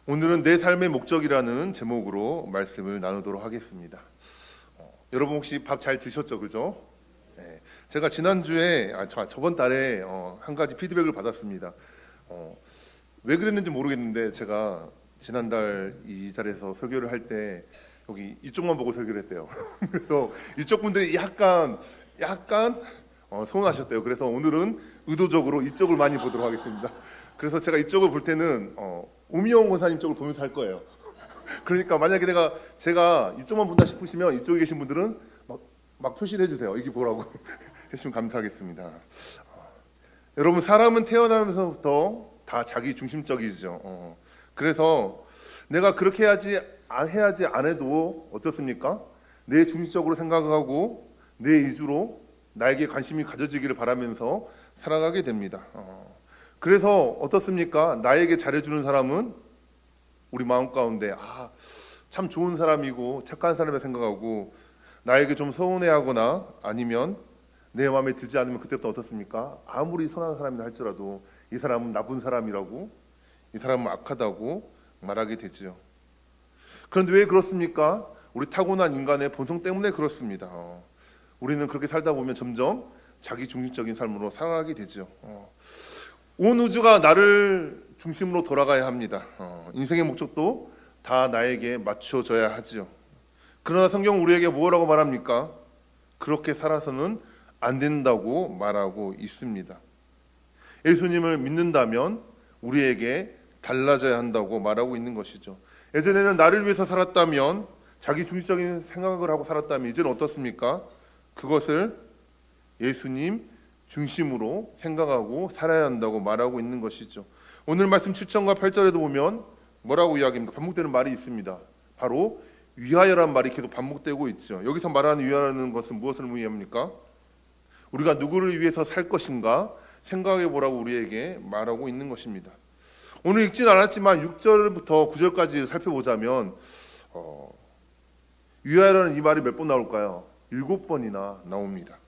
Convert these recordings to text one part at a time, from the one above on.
오늘은 내 삶의 목적이라는 제목으로 말씀을 나누도록 하겠습니다. 여러분 혹시 밥 잘 드셨죠, 그죠? 네, 제가 지난주에 저번 달에 한 가지 피드백을 받았습니다. 왜 그랬는지 모르겠는데 제가 지난달 이 자리에서 설교를 할 때 여기 이쪽만 보고 설교를 했대요. 그래서 이쪽 분들이 약간 서운하셨대요. 그래서 오늘은 의도적으로 이쪽을 많이 보도록 하겠습니다. 그래서 제가 이쪽을 볼 때는 우미영 권사님 쪽을 보면서 할 거예요. 그러니까 만약에 제가 이쪽만 본다 싶으시면 이쪽에 계신 분들은 막 표시를 해주세요. 이게 뭐라고 해주시면 감사하겠습니다. 여러분, 사람은 태어나면서부터 다 자기 중심적이죠. 그래서 내가 그렇게 해야지 안 해도 어떻습니까? 내 중심적으로 생각하고 내 위주로 나에게 관심이 가져지기를 바라면서 살아가게 됩니다. 그래서 어떻습니까? 나에게 잘해주는 사람은 우리 마음 가운데 참 좋은 사람이고 착한 사람이라 생각하고, 나에게 좀 서운해하거나 아니면 내 마음에 들지 않으면 그때부터 어떻습니까? 아무리 선한 사람이라 할지라도 이 사람은 나쁜 사람이라고, 이 사람은 악하다고 말하게 되죠. 그런데 왜 그렇습니까? 우리 타고난 인간의 본성 때문에 그렇습니다. 우리는 그렇게 살다 보면 점점 자기 중심적인 삶으로 살아가게 되죠. 온 우주가 나를 중심으로 돌아가야 합니다. 인생의 목적도 다 나에게 맞춰져야 하죠. 그러나 성경은 우리에게 뭐라고 말합니까? 그렇게 살아서는 안 된다고 말하고 있습니다. 예수님을 믿는다면 우리에게 달라져야 한다고 말하고 있는 것이죠. 예전에는 나를 위해서 살았다면, 자기 중심적인 생각을 하고 살았다면 이제는 어떻습니까? 그것을 예수님 중심으로 생각하고 살아야 한다고 말하고 있는 것이죠. 오늘 말씀 7절과 8절에도 보면 뭐라고 이야기합니까? 반복되는 말이 있습니다. 바로 위하여란 말이 계속 반복되고 있죠. 여기서 말하는 위하여라는 것은 무엇을 의미합니까? 우리가 누구를 위해서 살 것인가 생각해 보라고 우리에게 말하고 있는 것입니다. 오늘 읽진 않았지만 6절부터 9절까지 살펴보자면 위하여라는 이 말이 몇 번 나올까요? 7번이나 나옵니다.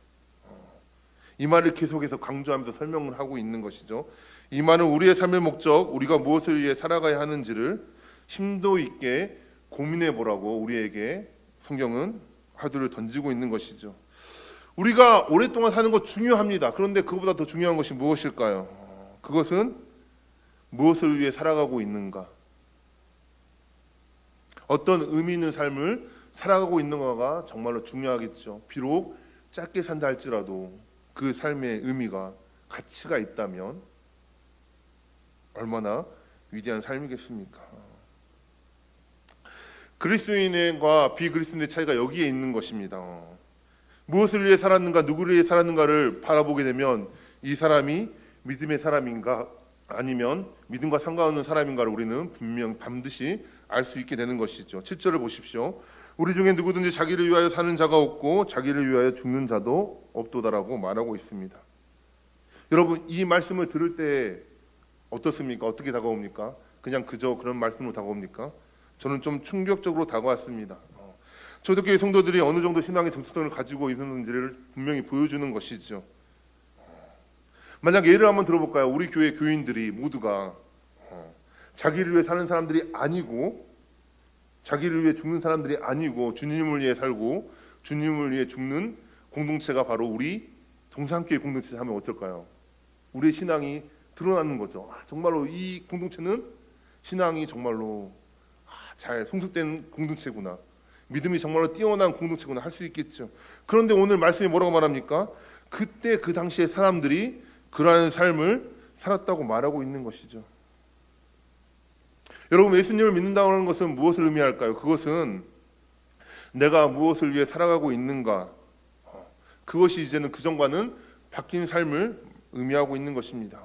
이 말을 계속해서 강조하면서 설명을 하고 있는 것이죠. 이 말은 우리의 삶의 목적, 우리가 무엇을 위해 살아가야 하는지를 심도 있게 고민해 보라고 우리에게 성경은 화두를 던지고 있는 것이죠. 우리가 오랫동안 사는 것 중요합니다. 그런데 그것보다 더 중요한 것이 무엇일까요? 그것은 무엇을 위해 살아가고 있는가, 어떤 의미 있는 삶을 살아가고 있는가가 정말로 중요하겠죠. 비록 짧게 산다 할지라도 그 삶의 의미가, 가치가 있다면 얼마나 위대한 삶이겠습니까? 그리스도인과 비그리스도인의 차이가 여기에 있는 것입니다. 무엇을 위해 살았는가, 누구를 위해 살았는가를 바라보게 되면 이 사람이 믿음의 사람인가 아니면 믿음과 상관없는 사람인가를 우리는 반드시 알 수 있게 되는 것이죠. 7절을 보십시오. 우리 중에 누구든지 자기를 위하여 사는 자가 없고 자기를 위하여 죽는 자도 없도다라고 말하고 있습니다. 여러분, 이 말씀을 들을 때 어떻습니까? 어떻게 다가옵니까? 그냥 그저 그런 말씀으로 다가옵니까? 저는 좀 충격적으로 다가왔습니다. 초대교회 성도들이 어느 정도 신앙의 정체성을 가지고 있는지를 분명히 보여주는 것이죠. 만약 예를 한번 들어볼까요? 우리 교회 교인들이 모두가 자기를 위해 사는 사람들이 아니고, 자기를 위해 죽는 사람들이 아니고 주님을 위해 살고 주님을 위해 죽는 공동체가 바로 우리 동산교회 공동체 하면 어떨까요? 우리의 신앙이 드러나는 거죠. 정말로 이 공동체는 신앙이 정말로 잘 성숙된 공동체구나, 믿음이 정말로 뛰어난 공동체구나 할 수 있겠죠. 그런데 오늘 말씀이 뭐라고 말합니까? 그때 그 당시에 사람들이 그러한 삶을 살았다고 말하고 있는 것이죠. 여러분, 예수님을 믿는다는 것은 무엇을 의미할까요? 그것은 내가 무엇을 위해 살아가고 있는가, 그것이 이제는 그전과는 바뀐 삶을 의미하고 있는 것입니다.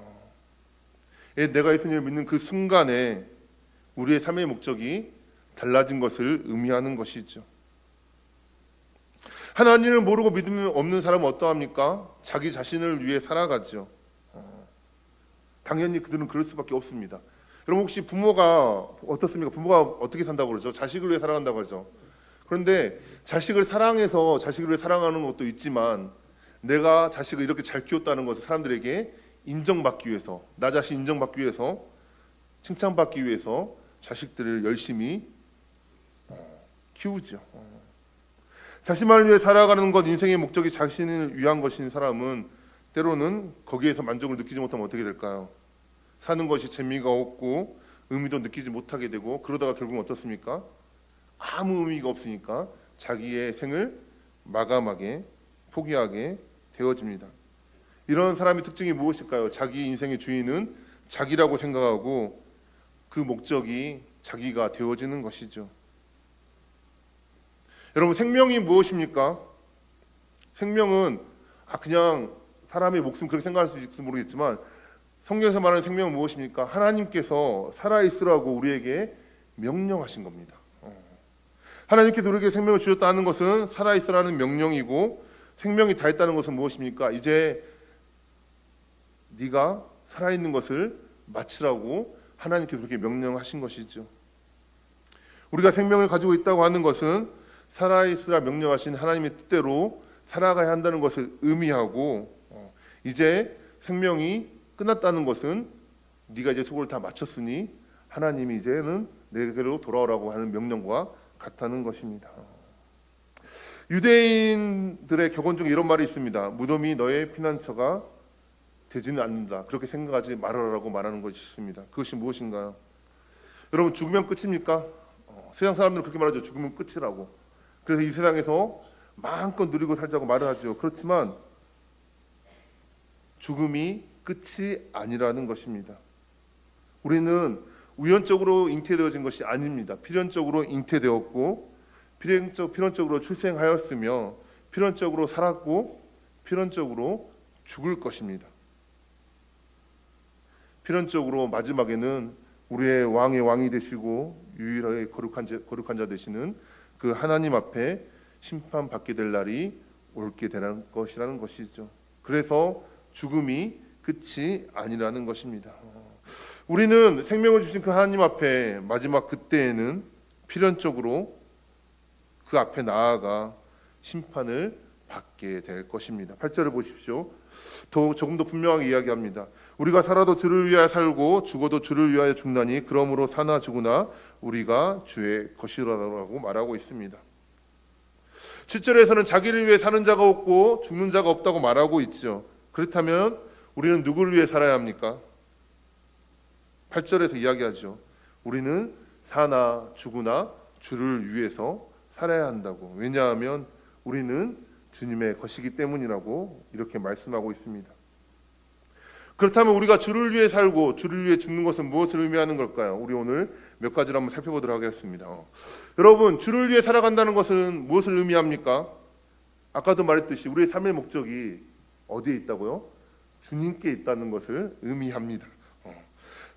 내가 예수님을 믿는 그 순간에 우리의 삶의 목적이 달라진 것을 의미하는 것이죠. 하나님을 모르고 믿음이 없는 사람은 어떠합니까? 자기 자신을 위해 살아가죠. 당연히 그들은 그럴 수밖에 없습니다. 여러분, 혹시 부모가 어떻습니까? 부모가 어떻게 산다고 그러죠? 자식을 위해 살아간다고 하죠. 그런데 자식을 사랑해서 자식을 위해 사랑하는 것도 있지만, 내가 자식을 이렇게 잘 키웠다는 것을 사람들에게 인정받기 위해서, 나 자신 인정받기 위해서, 칭찬받기 위해서 자식들을 열심히 키우죠. 자신만을 위해 살아가는 것, 인생의 목적이 자신을 위한 것인 사람은 때로는 거기에서 만족을 느끼지 못하면 어떻게 될까요? 사는 것이 재미가 없고 의미도 느끼지 못하게 되고, 그러다가 결국은 어떻습니까? 아무 의미가 없으니까 자기의 생을 마감하게, 포기하게 되어집니다. 이런 사람의 특징이 무엇일까요? 자기 인생의 주인은 자기라고 생각하고 그 목적이 자기가 되어지는 것이죠. 여러분, 생명이 무엇입니까? 생명은 그냥 사람의 목숨, 그렇게 생각할 수 있을지 모르겠지만 성경에서 말하는 생명은 무엇입니까? 하나님께서 살아있으라고 우리에게 명령하신 겁니다. 하나님께서 우리에게 생명을 주셨다는 것은 살아있으라는 명령이고, 생명이 다했다는 것은 무엇입니까? 이제 네가 살아있는 것을 마치라고 하나님께서 그렇게 명령하신 것이죠. 우리가 생명을 가지고 있다고 하는 것은 살아있으라 명령하신 하나님의 뜻대로 살아가야 한다는 것을 의미하고, 이제 생명이 끝났다는 것은 네가 이제 수고를 다 마쳤으니 하나님이 이제는 내게로 돌아오라고 하는 명령과 같다는 것입니다. 유대인들의 격언 중에 이런 말이 있습니다. 무덤이 너의 피난처가 되지는 않는다. 그렇게 생각하지 말아라라고 말하는 것이 있습니다. 그것이 무엇인가요? 여러분, 죽으면 끝입니까? 세상 사람들은 그렇게 말하죠. 죽으면 끝이라고. 그래서 이 세상에서 마음껏 누리고 살자고 말을 하죠. 그렇지만 죽음이 끝이 아니라는 것입니다. 우리는 우연적으로 잉태되어진 것이 아닙니다. 필연적으로 잉태되었고, 필연적으로 출생하였으며, 필연적으로 살았고, 필연적으로 죽을 것입니다. 필연적으로 마지막에는 우리의 왕의 왕이 되시고 유일하게 거룩한 자 되시는 그 하나님 앞에 심판받게 될 날이 올게 되는 것이라는 것이죠. 그래서 죽음이 끝이 아니라는 것입니다. 우리는 생명을 주신 그 하나님 앞에 마지막 그때에는 필연적으로 그 앞에 나아가 심판을 받게 될 것입니다. 8절을 보십시오. 조금 더 분명하게 이야기합니다. 우리가 살아도 주를 위하여 살고 죽어도 주를 위하여 죽나니 그러므로 사나 죽으나 우리가 주의 것이라고 말하고 있습니다. 7절에서는 자기를 위해 사는 자가 없고 죽는 자가 없다고 말하고 있죠. 그렇다면 우리는 누구를 위해 살아야 합니까? 8절에서 이야기하죠. 우리는 사나 죽으나 주를 위해서 살아야 한다고. 왜냐하면 우리는 주님의 것이기 때문이라고 이렇게 말씀하고 있습니다. 그렇다면 우리가 주를 위해 살고 주를 위해 죽는 것은 무엇을 의미하는 걸까요? 우리 오늘 몇 가지를 한번 살펴보도록 하겠습니다. 여러분, 주를 위해 살아간다는 것은 무엇을 의미합니까? 아까도 말했듯이 우리의 삶의 목적이 어디에 있다고요? 주님께 있다는 것을 의미합니다.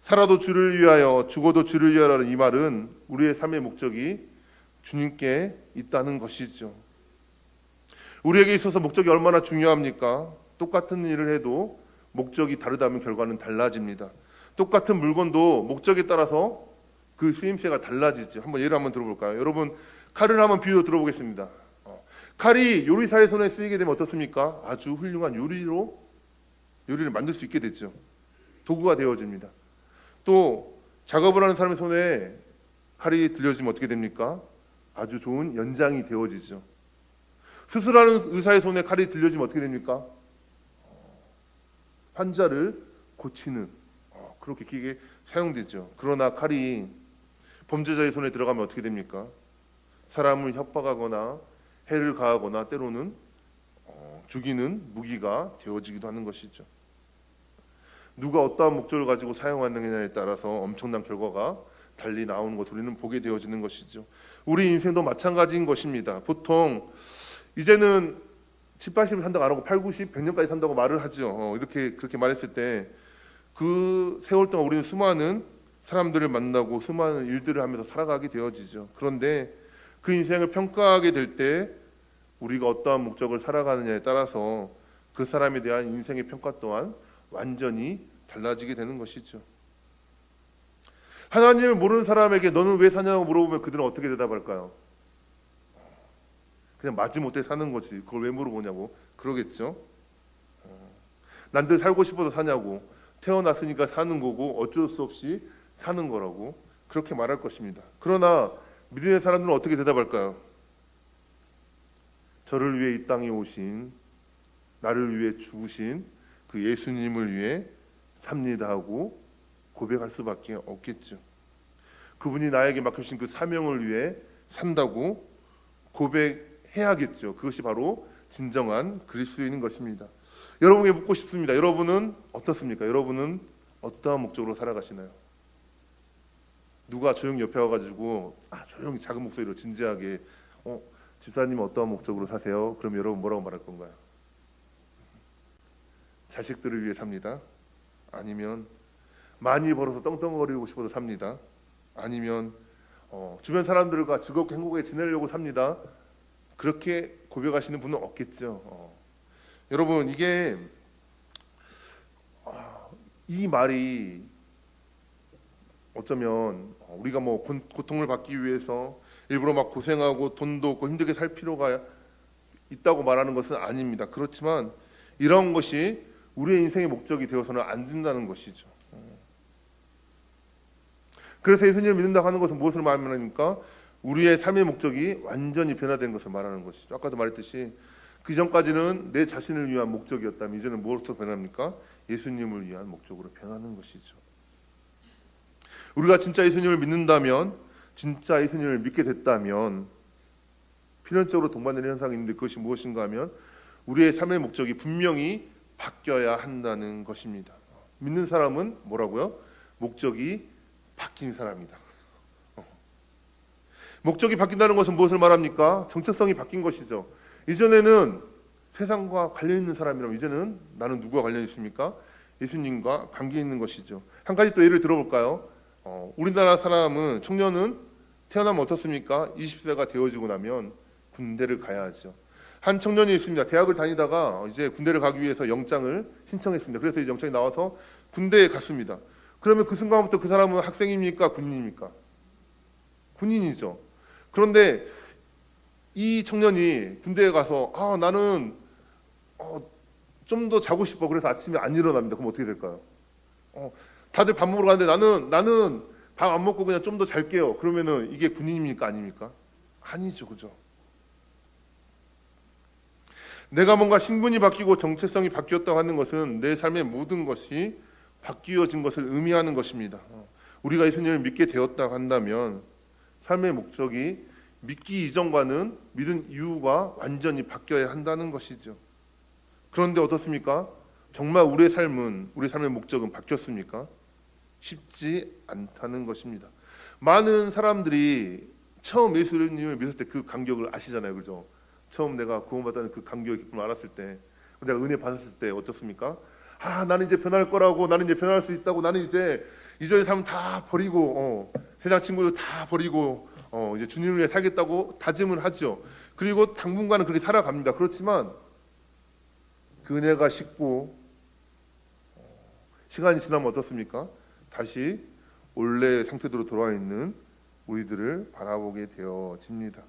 살아도 주를 위하여 죽어도 주를 위하여라는 이 말은 우리의 삶의 목적이 주님께 있다는 것이죠. 우리에게 있어서 목적이 얼마나 중요합니까? 똑같은 일을 해도 목적이 다르다면 결과는 달라집니다. 똑같은 물건도 목적에 따라서 그 쓰임새가 달라지죠. 예를 한번 들어볼까요? 여러분, 칼을 한번 비유로 들어보겠습니다. 칼이 요리사의 손에 쓰이게 되면 어떻습니까? 아주 훌륭한 요리를 만들 수 있게 됐죠. 도구가 되어집니다. 또 작업을 하는 사람의 손에 칼이 들려지면 어떻게 됩니까? 아주 좋은 연장이 되어지죠. 수술하는 의사의 손에 칼이 들려지면 어떻게 됩니까? 환자를 고치는 그렇게 기계에 사용되죠. 그러나 칼이 범죄자의 손에 들어가면 어떻게 됩니까? 사람을 협박하거나 해를 가하거나 때로는 죽이는 무기가 되어지기도 하는 것이죠. 누가 어떠한 목적을 가지고 사용하느냐에 따라서 엄청난 결과가 달리 나오는 것을 우리는 보게 되어지는 것이죠. 우리 인생도 마찬가지인 것입니다. 보통 이제는 7, 80을 산다고 안 하고 8, 90, 100년까지 산다고 말을 하죠. 그렇게 말했을 때 그 세월 동안 우리는 수많은 사람들을 만나고 수많은 일들을 하면서 살아가게 되어지죠. 그런데 그 인생을 평가하게 될 때 우리가 어떠한 목적을 살아가느냐에 따라서 그 사람에 대한 인생의 평가 또한 완전히 달라지게 되는 것이죠. 하나님을 모르는 사람에게 너는 왜 사냐고 물어보면 그들은 어떻게 대답할까요? 그냥 마지못해 사는 거지. 그걸 왜 물어보냐고 그러겠죠. 난 늘 살고 싶어서 사냐고. 태어났으니까 사는 거고 어쩔 수 없이 사는 거라고 그렇게 말할 것입니다. 그러나 믿음의 사람들은 어떻게 대답할까요? 저를 위해 이 땅에 오신, 나를 위해 죽으신 그 예수님을 위해 삽니다 하고 고백할 수밖에 없겠죠. 그분이 나에게 맡겨주신 그 사명을 위해 산다고 고백해야겠죠. 그것이 바로 진정한 그리스도인인 것입니다. 여러분에게 묻고 싶습니다. 여러분은 어떻습니까? 여러분은 어떠한 목적으로 살아가시나요? 누가 조용히 옆에 와가지고 조용히 작은 목소리로 진지하게 집사님은 어떠한 목적으로 사세요? 그럼 여러분 뭐라고 말할 건가요? 자식들을 위해 삽니다. 아니면 많이 벌어서 떵떵거리고 싶어서 삽니다. 아니면 주변 사람들과 즐겁게 행복하게 지내려고 삽니다. 그렇게 고백하시는 분은 없겠죠. 여러분 이게 이 말이 어쩌면 우리가 뭐 고통을 받기 위해서 일부러 막 고생하고 돈도 없고 힘들게 살 필요가 있다고 말하는 것은 아닙니다. 그렇지만 이런 것이 우리의 인생의 목적이 되어서는 안 된다는 것이죠. 그래서 예수님을 믿는다고 하는 것은 무엇을 말합니까? 우리의 삶의 목적이 완전히 변화된 것을 말하는 것이죠. 아까도 말했듯이 그 전까지는 내 자신을 위한 목적이었다면 이제는 무엇으로 변합니까? 예수님을 위한 목적으로 변하는 것이죠. 우리가 진짜 예수님을 믿는다면, 진짜 예수님을 믿게 됐다면 필연적으로 동반되는 현상이 있는데 그것이 무엇인가 하면 우리의 삶의 목적이 분명히 바뀌어야 한다는 것입니다. 믿는 사람은 뭐라고요? 목적이 바뀐 사람이다. 목적이 바뀐다는 것은 무엇을 말합니까? 정체성이 바뀐 것이죠. 이전에는 세상과 관련 있는 사람이라면 이제는 나는 누구와 관련 있습니까? 예수님과 관계 있는 것이죠. 한 가지 또 예를 들어볼까요? 우리나라 사람은 청년은 태어나면 어떻습니까? 20세가 되어지고 나면 군대를 가야 하죠. 한 청년이 있습니다. 대학을 다니다가 이제 군대를 가기 위해서 영장을 신청했습니다. 그래서 이제 영장이 나와서 군대에 갔습니다. 그러면 그 순간부터 그 사람은 학생입니까? 군인입니까? 군인이죠. 그런데 이 청년이 군대에 가서 나는 좀 더 자고 싶어. 그래서 아침에 안 일어납니다. 그럼 어떻게 될까요? 다들 밥 먹으러 가는데 나는 밥 안 먹고 그냥 좀 더 잘게요. 그러면은 이게 군인입니까? 아닙니까? 아니죠. 그죠? 내가 뭔가 신분이 바뀌고 정체성이 바뀌었다고 하는 것은 내 삶의 모든 것이 바뀌어진 것을 의미하는 것입니다. 우리가 예수님을 믿게 되었다고 한다면 삶의 목적이 믿기 이전과는 믿은 이유가 완전히 바뀌어야 한다는 것이죠. 그런데 어떻습니까? 정말 우리의 삶의 목적은 바뀌었습니까? 쉽지 않다는 것입니다. 많은 사람들이 처음 예수님을 믿을 때 그 감격을 아시잖아요. 그죠? 처음 내가 구원받았다는 그 감격의 기쁨을 알았을 때, 내가 은혜 받았을 때 어떻습니까? 나는 이제 변할 거라고, 나는 이제 변할 수 있다고, 나는 이제 이전의 삶 다 버리고 세상 친구들 다 버리고 이제 주님을 위해 살겠다고 다짐을 하죠. 그리고 당분간은 그렇게 살아갑니다. 그렇지만 그 은혜가 식고 시간이 지나면 어떻습니까? 다시 원래 상태대로 돌아와 있는 우리들을 바라보게 되어집니다.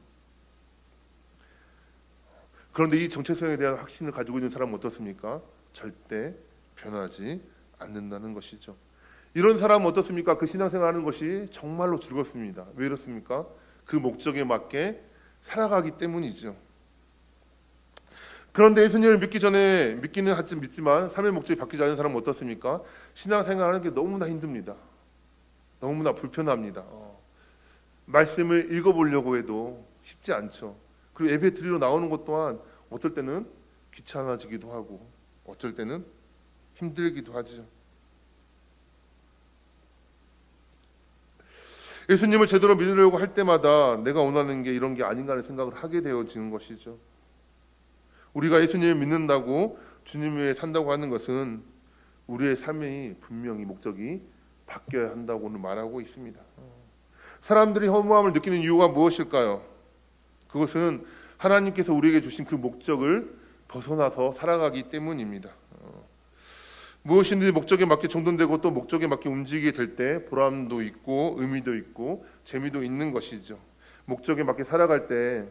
그런데 이 정체성에 대한 확신을 가지고 있는 사람은 어떻습니까? 절대 변하지 않는다는 것이죠. 이런 사람은 어떻습니까? 그 신앙생활 하는 것이 정말로 즐겁습니다. 왜 이렇습니까? 그 목적에 맞게 살아가기 때문이죠. 그런데 예수님을 믿기 전에 믿기는 하여튼 믿지만 삶의 목적이 바뀌지 않은 사람은 어떻습니까? 신앙생활 하는 게 너무나 힘듭니다. 너무나 불편합니다. 말씀을 읽어보려고 해도 쉽지 않죠. 그리고 예배 드리러 나오는 것 또한 어떨 때는 귀찮아지기도 하고 어쩔 때는 힘들기도 하죠. 예수님을 제대로 믿으려고 할 때마다 내가 원하는 게 이런 게 아닌가 하는 생각을 하게 되어지는 것이죠. 우리가 예수님을 믿는다고 주님 위해 산다고 하는 것은 우리의 삶의 분명히 목적이 바뀌어야 한다고 오늘 말하고 있습니다. 사람들이 허무함을 느끼는 이유가 무엇일까요? 그것은 하나님께서 우리에게 주신 그 목적을 벗어나서 살아가기 때문입니다. 무엇인지 목적에 맞게 정돈되고 또 목적에 맞게 움직이게 될 때 보람도 있고 의미도 있고 재미도 있는 것이죠. 목적에 맞게 살아갈 때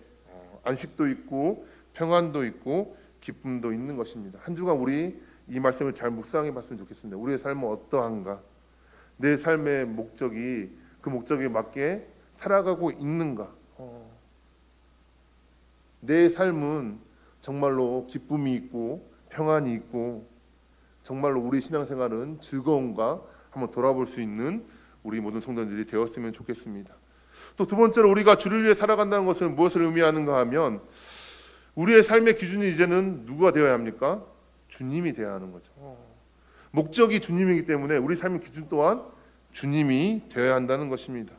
안식도 있고 평안도 있고 기쁨도 있는 것입니다. 한 주간 우리 이 말씀을 잘 묵상해 봤으면 좋겠습니다. 우리의 삶은 어떠한가? 내 삶의 목적이 그 목적에 맞게 살아가고 있는가? 내 삶은 정말로 기쁨이 있고 평안이 있고 정말로 우리 신앙생활은 즐거운가 한번 돌아볼 수 있는 우리 모든 성도들이 되었으면 좋겠습니다. 또 두 번째로 우리가 주를 위해 살아간다는 것은 무엇을 의미하는가 하면 우리의 삶의 기준이 이제는 누가 되어야 합니까? 주님이 되어야 하는 거죠. 목적이 주님이기 때문에 우리 삶의 기준 또한 주님이 되어야 한다는 것입니다.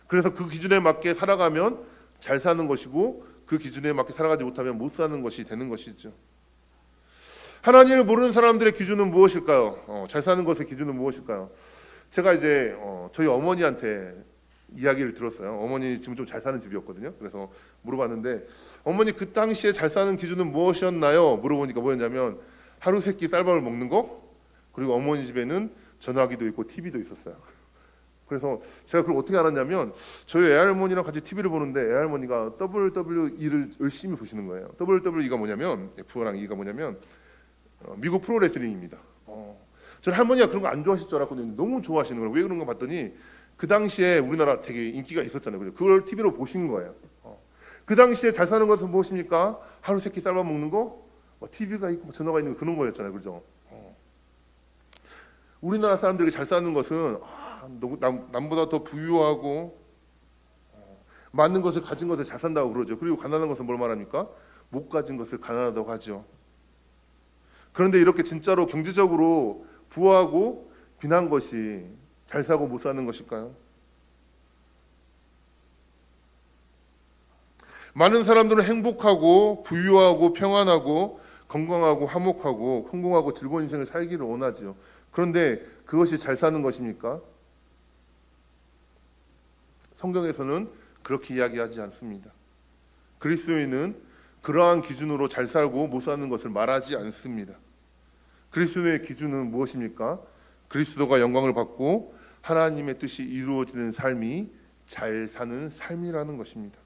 그래서 그 기준에 맞게 살아가면 잘 사는 것이고 그 기준에 맞게 살아가지 못하면 못 사는 것이 되는 것이죠. 하나님을 모르는 사람들의 기준은 무엇일까요? 잘 사는 것의 기준은 무엇일까요? 제가 이제 저희 어머니한테 이야기를 들었어요. 어머니 지금 좀 잘 사는 집이었거든요. 그래서 물어봤는데 어머니 그 당시에 잘 사는 기준은 무엇이었나요? 물어보니까 뭐였냐면 하루 세끼 쌀밥을 먹는 거, 그리고 어머니 집에는 전화기도 있고 TV도 있었어요. 그래서 제가 그걸 어떻게 알았냐면 저희 애할머니랑 같이 TV를 보는데 애할머니가 WWE를 열심히 보시는 거예요. WWE가 뭐냐면 F랑 E가 뭐냐면 미국 프로레슬링입니다. 저는 할머니가 그런 거 안 좋아하실 줄 알았거든요. 너무 좋아하시는 거예요. 왜 그런가 봤더니 그 당시에 우리나라 되게 인기가 있었잖아요. 그걸 TV로 보신 거예요. 그 당시에 잘 사는 것은 무엇입니까? 하루 세끼 쌀밥 먹는 거, TV가 있고 전화가 있는 거 그런 거였잖아요. 그죠? 우리나라 사람들이 잘 사는 것은 남보다 더 부유하고 많은 것을 가진 것을 잘 산다고 그러죠. 그리고 가난한 것은 뭘 말합니까? 못 가진 것을 가난하다고 하죠. 그런데 이렇게 진짜로 경제적으로 부하고 빈한 것이 잘 사고 못 사는 것일까요? 많은 사람들은 행복하고 부유하고 평안하고 건강하고 화목하고 성공하고 즐거운 인생을 살기를 원하죠. 그런데 그것이 잘 사는 것입니까? 성경에서는 그렇게 이야기하지 않습니다. 그리스도인은 그러한 기준으로 잘 살고 못 사는 것을 말하지 않습니다. 그리스도의 기준은 무엇입니까? 그리스도가 영광을 받고 하나님의 뜻이 이루어지는 삶이 잘 사는 삶이라는 것입니다.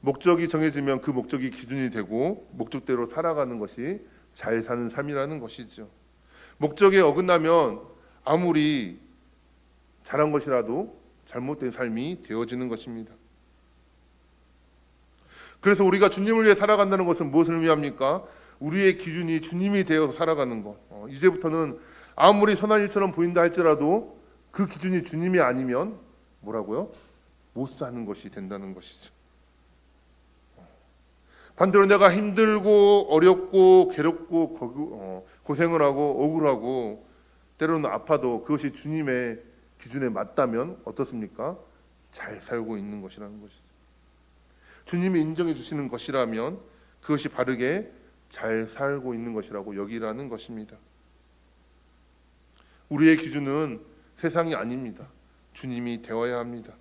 목적이 정해지면 그 목적이 기준이 되고 목적대로 살아가는 것이 잘 사는 삶이라는 것이죠. 목적에 어긋나면 아무리 잘한 것이라도 잘못된 삶이 되어지는 것입니다. 그래서 우리가 주님을 위해 살아간다는 것은 무엇을 의미합니까? 우리의 기준이 주님이 되어서 살아가는 것. 이제부터는 아무리 선한 일처럼 보인다 할지라도 그 기준이 주님이 아니면 뭐라고요? 못 사는 것이 된다는 것이죠. 반대로 내가 힘들고 어렵고 괴롭고 고생을 하고 억울하고 때로는 아파도 그것이 주님의 기준에 맞다면 어떻습니까? 잘 살고 있는 것이라는 것이죠. 주님이 인정해 주시는 것이라면 그것이 바르게 잘 살고 있는 것이라고 여기라는 것입니다. 우리의 기준은 세상이 아닙니다. 주님이 되어야 합니다.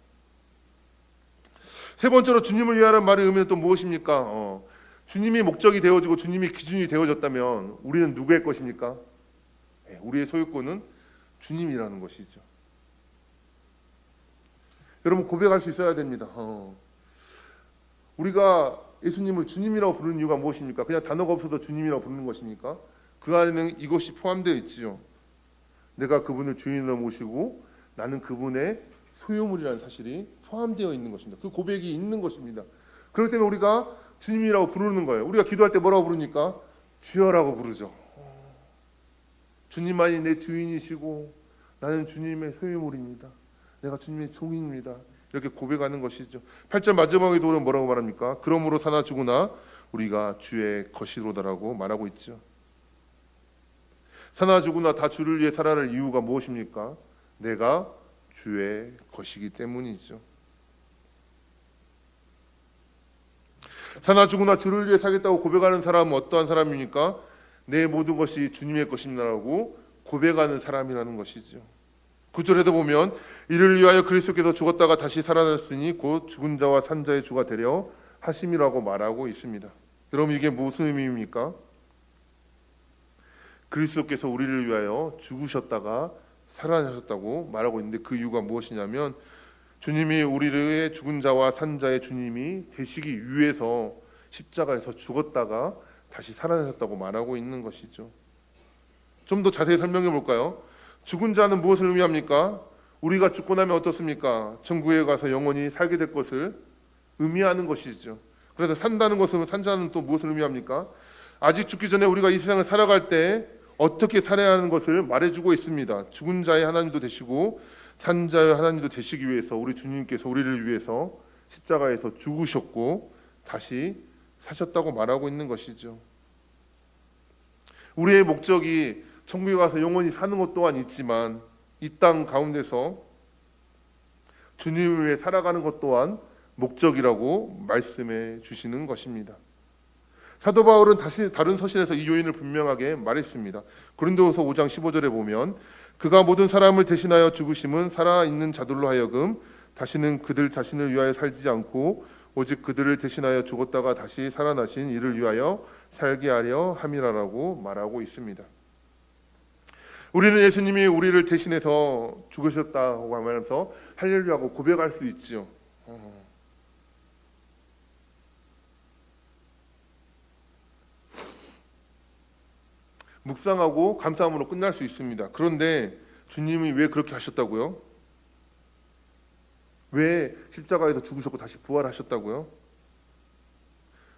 세 번째로 주님을 위하라는 말의 의미는 또 무엇입니까? 주님이 목적이 되어지고 주님이 기준이 되어졌다면 우리는 누구의 것입니까? 우리의 소유권은 주님이라는 것이죠. 여러분 고백할 수 있어야 됩니다. 우리가 예수님을 주님이라고 부르는 이유가 무엇입니까? 그냥 단어가 없어도 주님이라고 부르는 것입니까? 그 안에는 이것이 포함되어 있지요. 내가 그분을 주인으로 모시고 나는 그분의 소유물이라는 사실이 포함되어 있는 것입니다. 그 고백이 있는 것입니다. 그렇기 때문에 우리가 주님이라고 부르는 거예요. 우리가 기도할 때 뭐라고 부르니까? 주여라고 부르죠. 주님만이 내 주인이시고 나는 주님의 소유물입니다. 내가 주님의 종입니다. 이렇게 고백하는 것이죠. 8절 마지막에도 뭐라고 말합니까? 그러므로 사나 죽으나 우리가 주의 것이로다라고 말하고 있죠. 사나 죽으나 다 주를 위해 살아갈 이유가 무엇입니까? 내가 주의 것이기 때문이죠. 사나 죽으나 주를 위해 살겠다고 고백하는 사람은 어떠한 사람입니까? 내 모든 것이 주님의 것입니다라고 고백하는 사람이라는 것이죠. 9절에도 보면 이를 위하여 그리스도께서 죽었다가 다시 살아났으니 곧 죽은 자와 산 자의 주가 되려 하심이라고 말하고 있습니다. 여러분 이게 무슨 의미입니까? 그리스도께서 우리를 위하여 죽으셨다가 살아나셨다고 말하고 있는데 그 이유가 무엇이냐면 주님이 우리의 죽은 자와 산 자의 주님이 되시기 위해서 십자가에서 죽었다가 다시 살아나셨다고 말하고 있는 것이죠. 좀 더 자세히 설명해 볼까요? 죽은 자는 무엇을 의미합니까? 우리가 죽고 나면 어떻습니까? 천국에 가서 영원히 살게 될 것을 의미하는 것이죠. 그래서 산다는 것은, 산자는 또 무엇을 의미합니까? 아직 죽기 전에 우리가 이 세상을 살아갈 때 어떻게 살아야 하는 것을 말해주고 있습니다. 죽은 자의 하나님도 되시고 산 자의 하나님도 되시기 위해서 우리 주님께서 우리를 위해서 십자가에서 죽으셨고 다시 사셨다고 말하고 있는 것이죠. 우리의 목적이 천국에 가서 영원히 사는 것 또한 있지만 이 땅 가운데서 주님을 위해 살아가는 것 또한 목적이라고 말씀해 주시는 것입니다. 사도 바울은 다시 다른 서신에서 이 요인을 분명하게 말했습니다. 고린도후서 5장 15절에 보면 그가 모든 사람을 대신하여 죽으심은 살아있는 자들로 하여금 다시는 그들 자신을 위하여 살지 않고 오직 그들을 대신하여 죽었다가 다시 살아나신 이를 위하여 살게 하려 함이라라고 말하고 있습니다. 우리는 예수님이 우리를 대신해서 죽으셨다고 하면서 할렐루야하고 고백할 수 있지요. 묵상하고 감사함으로 끝날 수 있습니다. 그런데 주님이 왜 그렇게 하셨다고요? 왜 십자가에서 죽으셨고 다시 부활하셨다고요?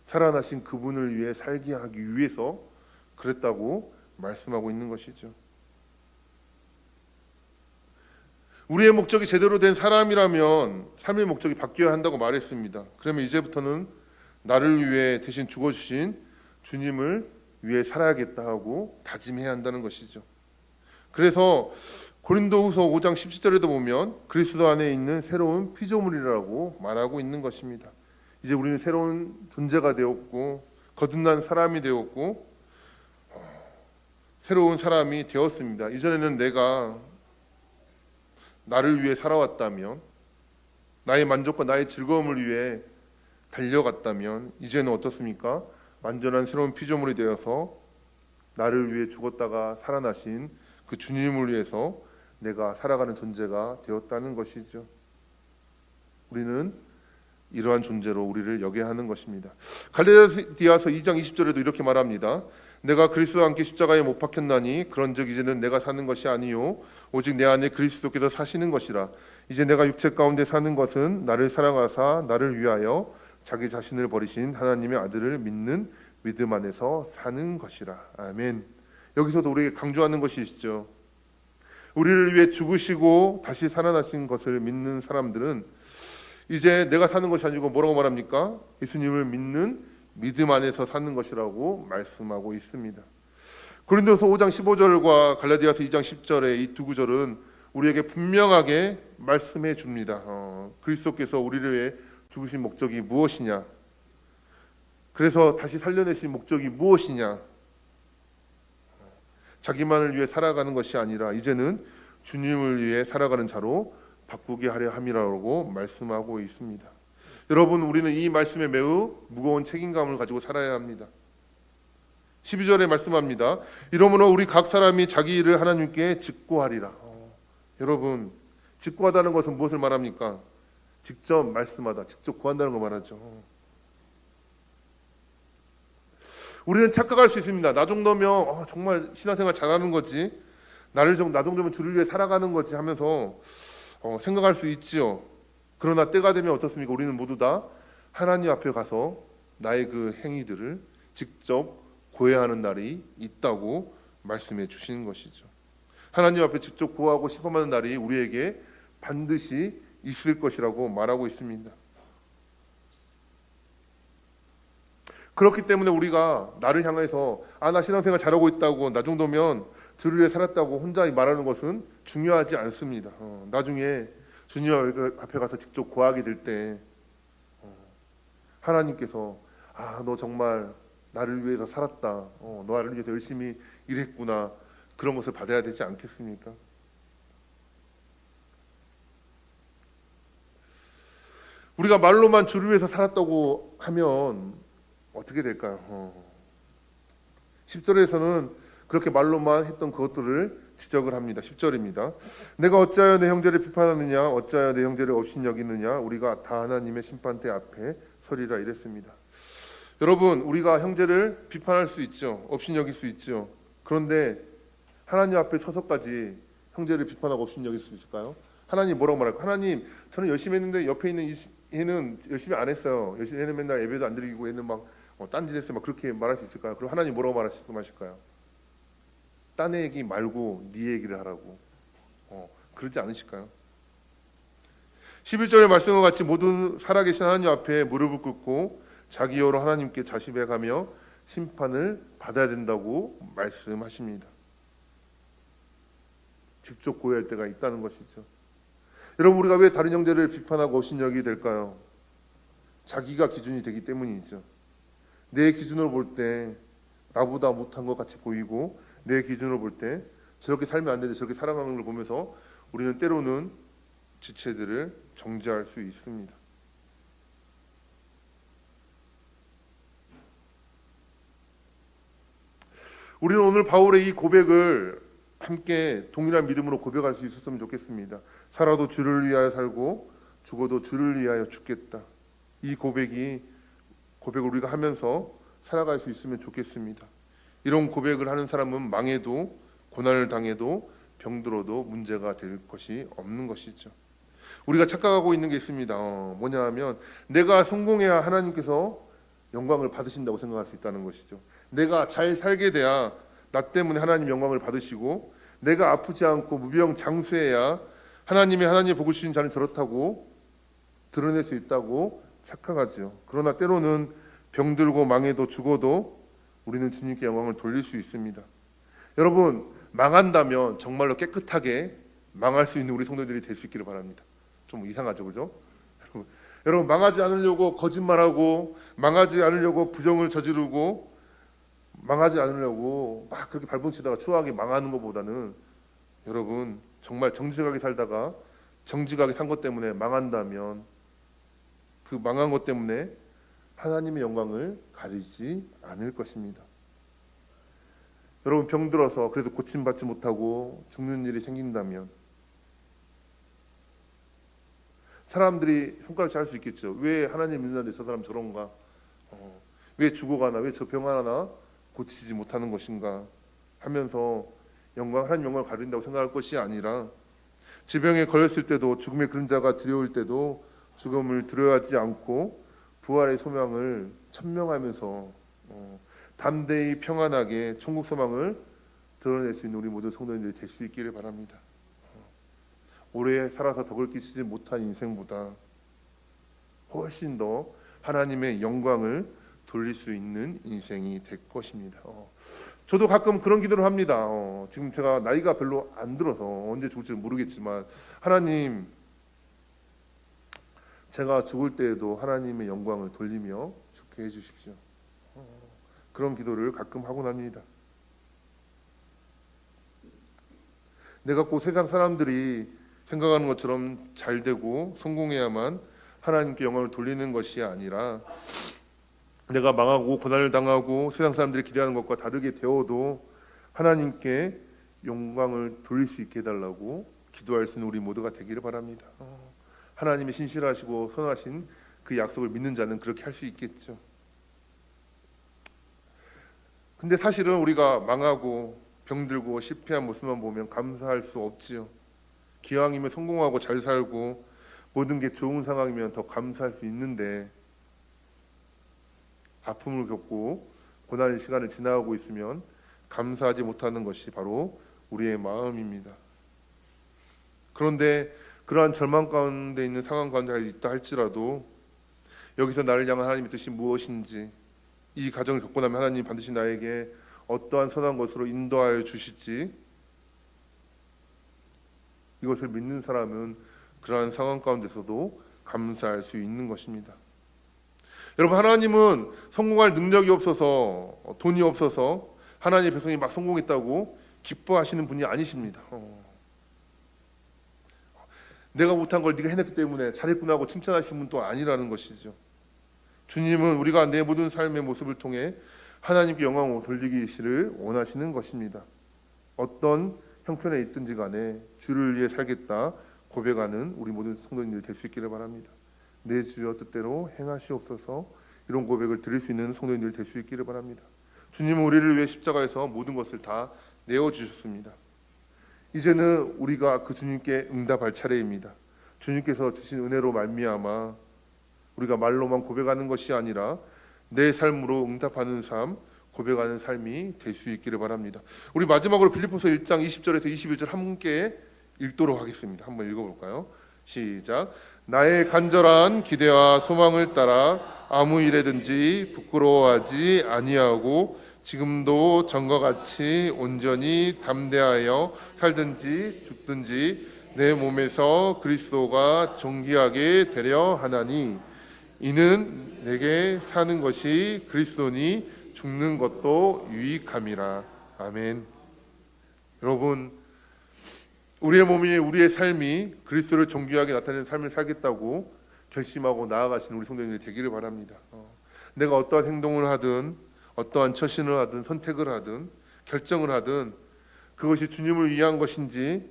살아나신 그분을 위해 살게 하기 위해서 그랬다고 말씀하고 있는 것이죠. 우리의 목적이 제대로 된 사람이라면 삶의 목적이 바뀌어야 한다고 말했습니다. 그러면 이제부터는 나를 위해 대신 죽어주신 주님을 위해 살아야겠다 하고 다짐해야 한다는 것이죠. 그래서 고린도후서 5장 17절에도 보면 그리스도 안에 있는 새로운 피조물이라고 말하고 있는 것입니다. 이제 우리는 새로운 존재가 되었고 거듭난 사람이 되었고 새로운 사람이 되었습니다. 이전에는 내가 나를 위해 살아왔다면, 나의 만족과 나의 즐거움을 위해 달려갔다면 이제는 어떻습니까? 완전한 새로운 피조물이 되어서 나를 위해 죽었다가 살아나신 그 주님을 위해서 내가 살아가는 존재가 되었다는 것이죠. 우리는 이러한 존재로 우리를 여겨야 하는 것입니다. 갈라디아서 2장 20절에도 이렇게 말합니다. 내가 그리스도와 함께 십자가에 못 박혔나니 그런즉 이제는 내가 사는 것이 아니요 오직 내 안에 그리스도께서 사시는 것이라. 이제 내가 육체 가운데 사는 것은 나를 사랑하사 나를 위하여 자기 자신을 버리신 하나님의 아들을 믿는 믿음 안에서 사는 것이라. 아멘. 여기서도 우리에게 강조하는 것이 있죠. 우리를 위해 죽으시고 다시 살아나신 것을 믿는 사람들은 이제 내가 사는 것이 아니고 뭐라고 말합니까? 예수님을 믿는 믿음 안에서 사는 것이라고 말씀하고 있습니다. 고린도서 5장 15절과 갈라디아서 2장 10절의 이 두 구절은 우리에게 분명하게 말씀해 줍니다. 그리스도께서 우리를 위해 죽으신 목적이 무엇이냐? 그래서 다시 살려내신 목적이 무엇이냐? 자기만을 위해 살아가는 것이 아니라 이제는 주님을 위해 살아가는 자로 바꾸게 하려 함이라고 말씀하고 있습니다. 여러분, 우리는 이 말씀에 매우 무거운 책임감을 가지고 살아야 합니다. 12절에 말씀합니다. 이러므로 우리 각 사람이 자기 일을 하나님께 직고하리라. 여러분, 직고하다는 것은 무엇을 말합니까? 직접 말씀하다, 직접 구한다는 거 말하죠. 우리는 착각할 수 있습니다. 나 정도면 정말 신앙생활 잘하는 거지, 나 정도면 주를 위해 살아가는 거지 하면서 생각할 수 있지요. 그러나 때가 되면 어떻습니까? 우리는 모두 다 하나님 앞에 가서 나의 그 행위들을 직접 고해야 하는 날이 있다고 말씀해 주시는 것이죠. 하나님 앞에 직접 고하고 시험하는 날이 우리에게 반드시 있을 것이라고 말하고 있습니다. 그렇기 때문에 우리가 나를 향해서 나 신앙생활 잘하고 있다고, 나 정도면 주를 위해 살았다고 혼자 말하는 것은 중요하지 않습니다. 나중에 주님 앞에 가서 직접 고하게 될 때 하나님께서 너 정말 나를 위해서 살았다, 나를 위해서 열심히 일했구나, 그런 것을 받아야 되지 않겠습니까? 우리가 말로만 주를 위해서 살았다고 하면 어떻게 될까요? 10절에서는 그렇게 말로만 했던 그것들을 지적을 합니다. 10절입니다. 내가 어찌하여 내 형제를 비판하느냐, 어찌하여 내 형제를 업신여기느냐, 우리가 다 하나님의 심판대 앞에 서리라 이랬습니다. 여러분, 우리가 형제를 비판할 수 있죠. 업신여길 수 있죠. 그런데 하나님 앞에 서서까지 형제를 비판하고 없인 여길 수 있을까요? 하나님 뭐라고 말할까? 하나님, 저는 열심히 했는데 옆에 있는 얘는 열심히 안 했어요. 얘는 맨날 예배도 안 드리고 얘는 막 딴짓 했어요. 막 그렇게 말할 수 있을까요? 그럼 하나님 뭐라고 말씀하실까요? 딴 얘기 말고 네 얘기를 하라고. 그러지 않으실까요? 11절의 말씀과 같이 모든 살아계신 하나님 앞에 무릎을 꿇고 자기 여로 하나님께 자시배가며 심판을 받아야 된다고 말씀하십니다. 직접 고해할 때가 있다는 것이죠. 여러분, 우리가 왜 다른 형제를 비판하고 업신여기게 될까요? 자기가 기준이 되기 때문이죠. 내 기준으로 볼 때 나보다 못한 것 같이 보이고, 내 기준으로 볼 때 저렇게 살면 안 되는데 저렇게 살아가는 걸 보면서 우리는 때로는 지체들을 정죄할 수 있습니다. 우리는 오늘 바울의 이 고백을 함께 동일한 믿음으로 고백할 수 있었으면 좋겠습니다. 살아도 주를 위하여 살고 죽어도 주를 위하여 죽겠다. 이 고백을 우리가 하면서 살아갈 수 있으면 좋겠습니다. 이런 고백을 하는 사람은 망해도 고난을 당해도 병들어도 문제가 될 것이 없는 것이죠. 우리가 착각하고 있는 게 있습니다. 뭐냐 하면 내가 성공해야 하나님께서 영광을 받으신다고 생각할 수 있다는 것이죠. 내가 잘 살게 돼야 나 때문에 하나님 영광을 받으시고, 내가 아프지 않고 무병장수해야 하나님이 복을 주신 자는 저렇다고 드러낼 수 있다고 착각하죠. 그러나 때로는 병들고 망해도 죽어도 우리는 주님께 영광을 돌릴 수 있습니다. 여러분, 망한다면 정말로 깨끗하게 망할 수 있는 우리 성도들이 될 수 있기를 바랍니다. 좀 이상하죠, 그죠? 여러분, 망하지 않으려고 거짓말하고, 망하지 않으려고 부정을 저지르고, 망하지 않으려고 막 그렇게 발버둥치다가 추하게 망하는 것보다는, 여러분, 정말 정직하게 살다가 정직하게 산 것 때문에 망한다면 그 망한 것 때문에 하나님의 영광을 가리지 않을 것입니다. 여러분, 병들어서 그래도 고침받지 못하고 죽는 일이 생긴다면 사람들이 손가락질 할 수 있겠죠. 왜 하나님 믿는데 저 사람 저런가? 왜 죽어가나? 왜 저 병 하나 고치지 못하는 것인가? 하면서 하나님 영광을 가린다고 생각할 것이 아니라, 질병에 걸렸을 때도 죽음의 그림자가 두려울 때도 죽음을 두려워하지 않고 부활의 소망을 천명하면서 담대히 평안하게 천국 소망을 드러낼 수 있는 우리 모든 성도님들이 될 수 있기를 바랍니다. 오래 살아서 덕을 끼치지 못한 인생보다 훨씬 더 하나님의 영광을 돌릴 수 있는 인생이 될 것입니다. 저도 가끔 그런 기도를 합니다. 지금 제가 나이가 별로 안 들어서 언제 죽을지 모르겠지만, 하나님, 제가 죽을 때에도 하나님의 영광을 돌리며 죽게 해주십시오. 그런 기도를 가끔 하곤 합니다. 내가 꼭 세상 사람들이 생각하는 것처럼 잘 되고 성공해야만 하나님께 영광을 돌리는 것이 아니라, 내가 망하고 고난을 당하고 세상 사람들이 기대하는 것과 다르게 되어도 하나님께 영광을 돌릴 수 있게 해달라고 기도할 수 있는 우리 모두가 되기를 바랍니다. 하나님이 신실하시고 선하신 그 약속을 믿는 자는 그렇게 할 수 있겠죠. 근데 사실은 우리가 망하고 병들고 실패한 모습만 보면 감사할 수 없지요. 기왕이면 성공하고 잘 살고 모든 게 좋은 상황이면 더 감사할 수 있는데, 아픔을 겪고 고난의 시간을 지나가고 있으면 감사하지 못하는 것이 바로 우리의 마음입니다. 그런데 그러한 절망 가운데 있는 상황 가운데 있다 할지라도, 여기서 나를 향한 하나님의 뜻이 무엇인지, 이 과정을 겪고 나면 하나님 반드시 나에게 어떠한 선한 것으로 인도하여 주실지, 이것을 믿는 사람은 그러한 상황 가운데서도 감사할 수 있는 것입니다. 여러분, 하나님은 성공할 능력이 없어서, 돈이 없어서 하나님의 백성이 막 성공했다고 기뻐하시는 분이 아니십니다. 내가 못한 걸 네가 해냈기 때문에 잘했구나 하고 칭찬하시는 분도 아니라는 것이죠. 주님은 우리가 내 모든 삶의 모습을 통해 하나님께 영광을 돌리기를 원하시는 것입니다. 어떤 형편에 있든지 간에 주를 위해 살겠다 고백하는 우리 모든 성도님들이 될 수 있기를 바랍니다. 내 주여 뜻대로 행하시옵소서. 이런 고백을 드릴 수 있는 성도님들이 될 수 있기를 바랍니다. 주님은 우리를 위해 십자가에서 모든 것을 다 내어주셨습니다. 이제는 우리가 그 주님께 응답할 차례입니다. 주님께서 주신 은혜로 말미암아 우리가 말로만 고백하는 것이 아니라 내 삶으로 응답하는 삶, 고백하는 삶이 될 수 있기를 바랍니다. 우리 마지막으로 빌립보서 1장 20절에서 21절 함께 읽도록 하겠습니다. 한번 읽어볼까요? 시작. 나의 간절한 기대와 소망을 따라 아무 일에든지 부끄러워하지 아니하고 지금도 전과 같이 온전히 담대하여 살든지 죽든지 내 몸에서 그리스도가 존귀하게 되려 하나니 이는 내게 사는 것이 그리스도니 죽는 것도 유익함이라. 아멘. 여러분, 우리의 몸이 우리의 삶이 그리스도를 존귀하게 나타내는 삶을 살겠다고 결심하고 나아가시는 우리 성도님들이 되기를 바랍니다. 내가 어떠한 행동을 하든 어떠한 처신을 하든 선택을 하든 결정을 하든 그것이 주님을 위한 것인지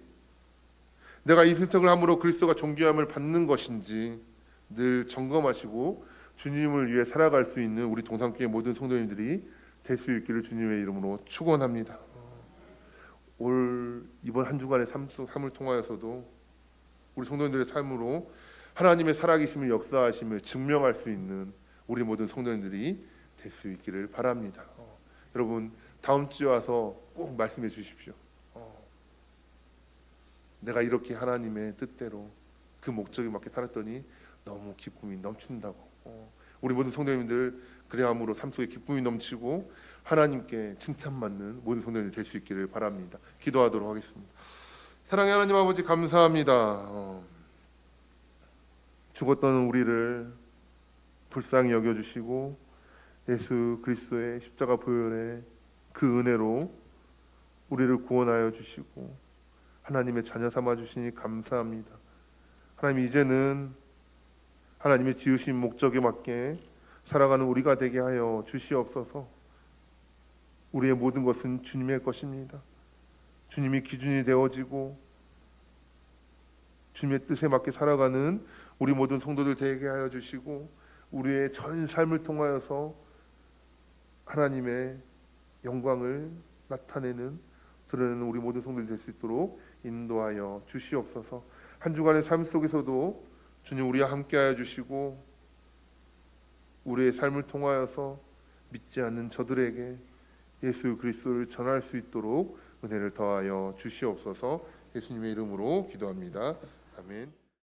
내가 이 선택을 함으로 그리스도가 존귀함을 받는 것인지 늘 점검하시고 주님을 위해 살아갈 수 있는 우리 동산교회 모든 성도님들이 될 수 있기를 주님의 이름으로 축원합니다. 올 이번 한 주간의 삶을 통하여서도 우리 성도님들의 삶으로 하나님의 살아계심을 역사하심을 증명할 수 있는 우리 모든 성도님들이 될 수 있기를 바랍니다. 여러분 다음 주에 와서 꼭 말씀해 주십시오. 내가 이렇게 하나님의 뜻대로 그 목적에 맞게 살았더니 너무 기쁨이 넘친다고. 우리 모든 성도님들 그래야함으로 삶 속에 기쁨이 넘치고 하나님께 칭찬받는 모든 성도님들 될 수 있기를 바랍니다. 기도하도록 하겠습니다. 사랑의 하나님 아버지 감사합니다. 죽었던 우리를 불쌍히 여겨주시고 예수 그리스도의 십자가 보혈의 그 은혜로 우리를 구원하여 주시고 하나님의 자녀 삼아 주시니 감사합니다. 하나님 이제는 하나님의 지으신 목적에 맞게 살아가는 우리가 되게 하여 주시옵소서. 우리의 모든 것은 주님의 것입니다. 주님이 기준이 되어지고 주님의 뜻에 맞게 살아가는 우리 모든 성도들 되게 하여 주시고 우리의 전 삶을 통하여서 하나님의 영광을 나타내는 드러내는 우리 모든 성도들이 될 수 있도록 인도하여 주시옵소서. 한 주간의 삶 속에서도 주님 우리와 함께하여 주시고 우리의 삶을 통하여서 믿지 않는 저들에게 예수 그리스도를 전할 수 있도록 은혜를 더하여 주시옵소서. 예수님의 이름으로 기도합니다. 아멘.